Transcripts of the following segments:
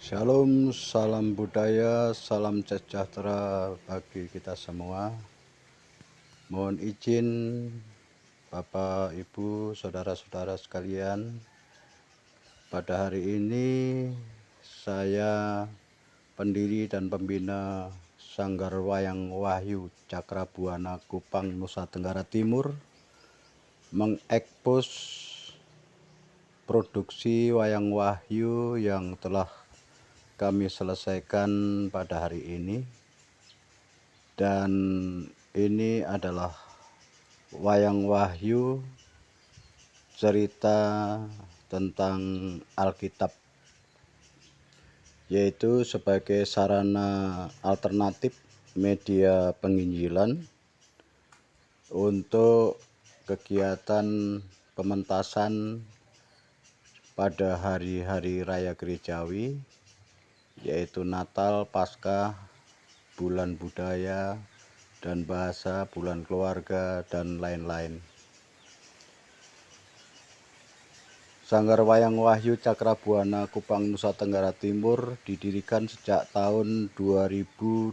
Shalom, salam budaya, salam sejahtera bagi kita semua. Mohon izin Bapak, Ibu, saudara-saudara sekalian, pada hari ini saya pendiri dan pembina Sanggar Wayang Wahyu Cakrabuana Kupang, Nusa Tenggara Timur mengekspos produksi Wayang Wahyu yang telah kami selesaikan pada hari ini. Dan ini adalah Wayang Wahyu cerita tentang Alkitab, yaitu sebagai sarana alternatif media penginjilan untuk kegiatan pementasan pada hari-hari raya gerejawi, yaitu Natal, Paskah, bulan budaya, dan bahasa, bulan keluarga, dan lain-lain. Sanggar Wayang Wahyu Cakrabuana Kupang, Nusa Tenggara Timur didirikan sejak tahun 2020,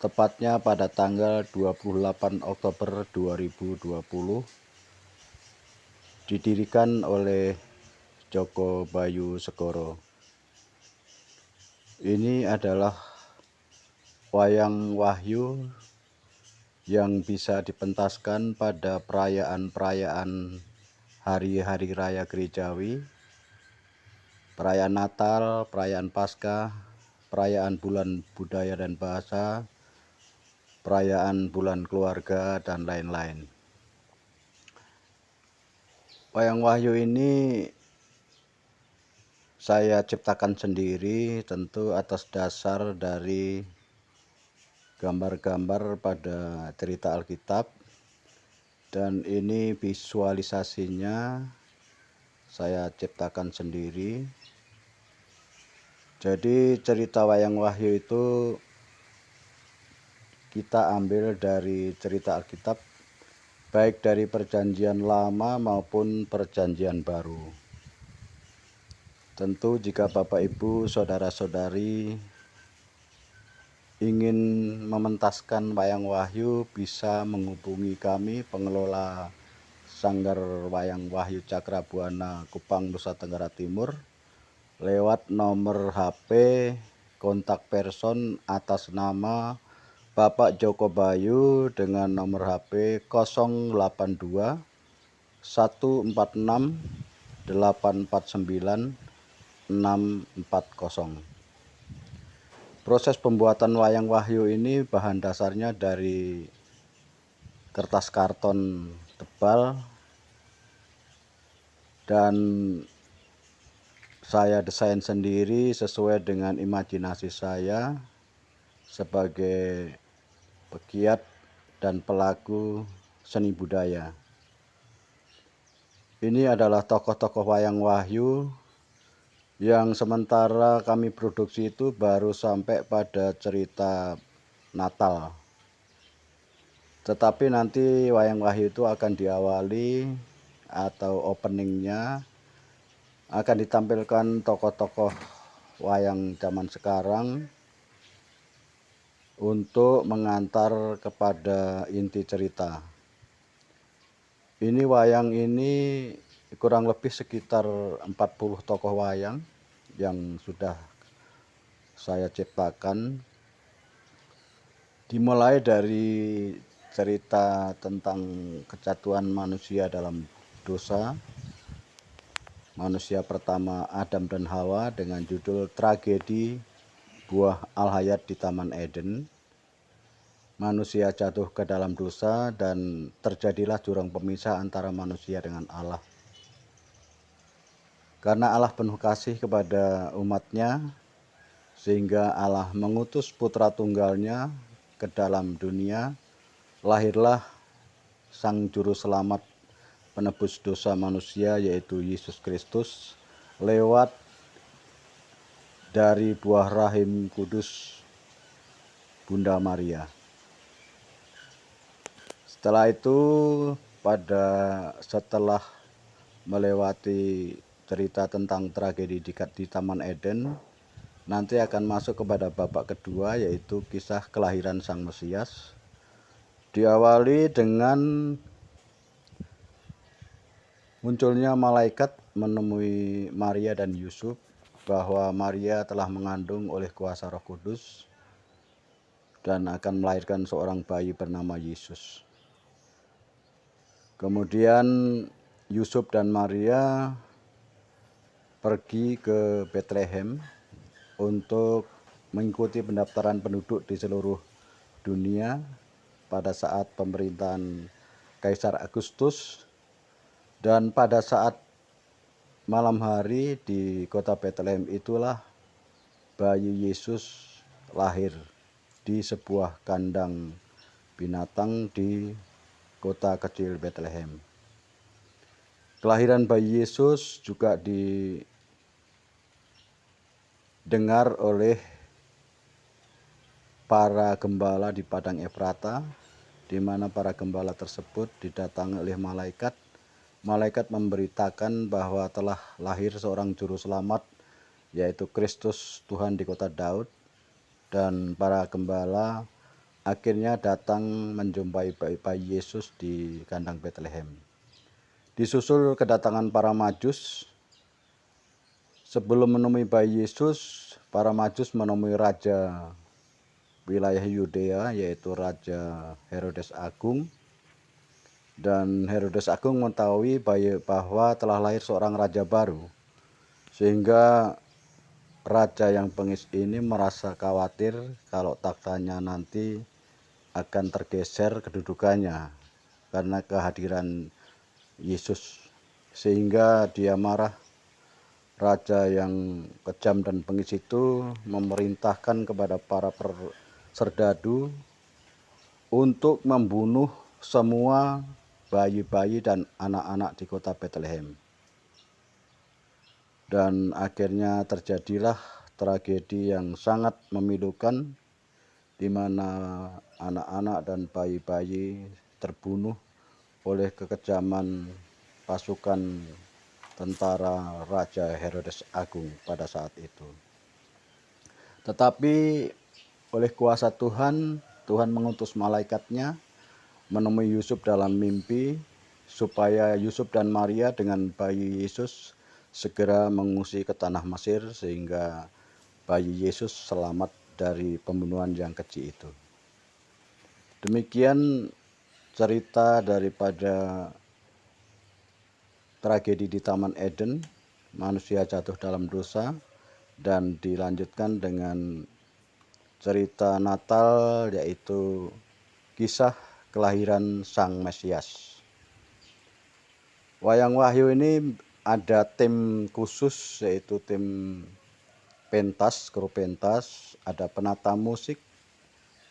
tepatnya pada tanggal 28 Oktober 2020. Didirikan oleh Joko Bayu Segoro. Ini adalah Wayang Wahyu yang bisa dipentaskan pada perayaan-perayaan hari-hari raya gerejawi, perayaan Natal, perayaan Paskah, perayaan bulan budaya dan bahasa, perayaan bulan keluarga, dan lain-lain. Wayang Wahyu ini saya ciptakan sendiri, tentu atas dasar dari gambar-gambar pada cerita Alkitab, dan ini visualisasinya saya ciptakan sendiri. Jadi cerita Wayang Wahyu itu kita ambil dari cerita Alkitab, baik dari Perjanjian Lama maupun Perjanjian Baru. Tentu jika Bapak, Ibu, saudara-saudari ingin mementaskan Wayang Wahyu, bisa menghubungi kami, pengelola Sanggar Wayang Wahyu Cakrabuana Kupang, Nusa Tenggara Timur, lewat nomor HP kontak person atas nama Bapak Joko Bayu dengan nomor HP 082 146 849 640. Proses pembuatan Wayang Wahyu ini bahan dasarnya dari kertas karton tebal, dan saya desain sendiri sesuai dengan imajinasi saya sebagai pegiat dan pelaku seni budaya. Ini adalah tokoh-tokoh Wayang Wahyu yang sementara kami produksi itu baru sampai pada cerita Natal. Tetapi nanti Wayang Wahyu itu akan diawali atau openingnya akan ditampilkan tokoh-tokoh wayang zaman sekarang untuk mengantar kepada inti cerita. Ini wayang ini kurang lebih sekitar 40 tokoh wayang yang sudah saya ciptakan. Dimulai dari cerita tentang kejatuhan manusia dalam dosa, manusia pertama Adam dan Hawa, dengan judul Tragedi Buah Al-Hayat di Taman Eden. Manusia jatuh ke dalam dosa dan terjadilah jurang pemisah antara manusia dengan Allah. Karena Allah penuh kasih kepada umatnya, sehingga Allah mengutus putra tunggalnya ke dalam dunia, lahirlah Sang Juru Selamat penebus dosa manusia, yaitu Yesus Kristus, lewat dari buah rahim kudus Bunda Maria. Setelah itu, setelah melewati cerita tentang tragedi di Taman Eden, nanti akan masuk kepada babak kedua, yaitu kisah kelahiran Sang Mesias. Diawali dengan munculnya malaikat menemui Maria dan Yusuf bahwa Maria telah mengandung oleh kuasa Roh Kudus dan akan melahirkan seorang bayi bernama Yesus. Kemudian Yusuf dan Maria pergi ke Bethlehem untuk mengikuti pendaftaran penduduk di seluruh dunia pada saat pemerintahan Kaisar Agustus. Dan pada saat malam hari di kota Bethlehem itulah bayi Yesus lahir di sebuah kandang binatang di kota kecil Bethlehem. Kelahiran bayi Yesus juga didengar oleh para gembala di padang Efrata, di mana para gembala tersebut didatangi oleh malaikat. Malaikat memberitakan bahwa telah lahir seorang juru selamat, yaitu Kristus Tuhan di kota Daud, dan para gembala akhirnya datang menjumpai bayi Yesus di kandang Bethlehem. Disusul kedatangan para Majus. Sebelum menemui bayi Yesus, para Majus menemui raja wilayah Yudea, yaitu Raja Herodes Agung. Dan Herodes Agung mengetahui bahwa telah lahir seorang raja baru, sehingga raja yang bengis ini merasa khawatir kalau taktanya nanti akan tergeser kedudukannya karena kehadiran Yesus, sehingga dia marah. Raja yang kejam dan bengis itu memerintahkan kepada para serdadu untuk membunuh semua bayi-bayi dan anak-anak di kota Bethlehem. Dan akhirnya terjadilah tragedi yang sangat memilukan, di mana anak-anak dan bayi-bayi terbunuh oleh kekejaman pasukan tentara Raja Herodes Agung pada saat itu. Tetapi oleh kuasa Tuhan, Tuhan mengutus malaikatnya menemui Yusuf dalam mimpi, supaya Yusuf dan Maria dengan bayi Yesus segera mengungsi ke tanah Mesir, sehingga bayi Yesus selamat dari pembunuhan yang keji itu. Demikian cerita daripada tragedi di Taman Eden, manusia jatuh dalam dosa, dan dilanjutkan dengan cerita Natal, yaitu kisah kelahiran Sang Mesias. Wayang Wahyu ini ada tim khusus, yaitu tim pentas, kru pentas, ada penata musik,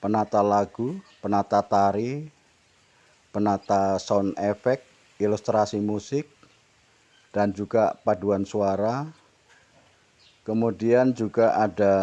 penata lagu, penata tari, penata sound effect, ilustrasi musik, dan juga paduan suara. Kemudian juga ada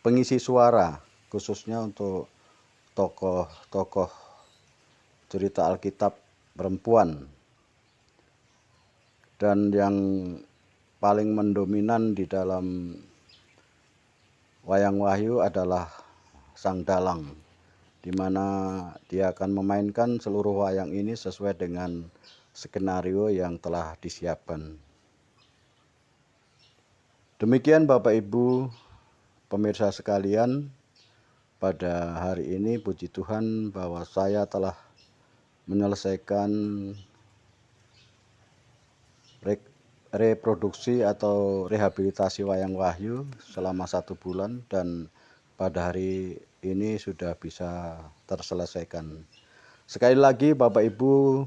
pengisi suara, khususnya untuk tokoh-tokoh cerita Alkitab perempuan. Dan yang paling mendominan di dalam Wayang Wahyu adalah Sang Dalang, di mana dia akan memainkan seluruh wayang ini sesuai dengan skenario yang telah disiapkan. Demikian Bapak Ibu pemirsa sekalian, pada hari ini puji Tuhan bahwa saya telah menyelesaikan reproduksi atau rehabilitasi Wayang Wahyu selama 1 bulan, dan pada hari ini sudah bisa terselesaikan. Sekali lagi Bapak Ibu,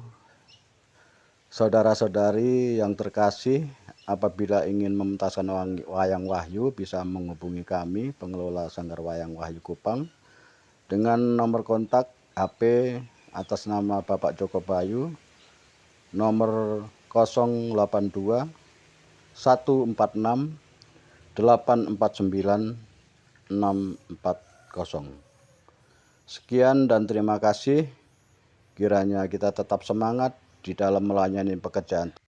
saudara-saudari yang terkasih, apabila ingin mementaskan Wayang Wahyu bisa menghubungi kami, pengelola Sanggar Wayang Wahyu Kupang, dengan nomor kontak HP atas nama Bapak Joko Bayu, nomor 082 146 849 640. Sekian dan terima kasih. Kiranya kita tetap semangat di dalam melayani pekerjaan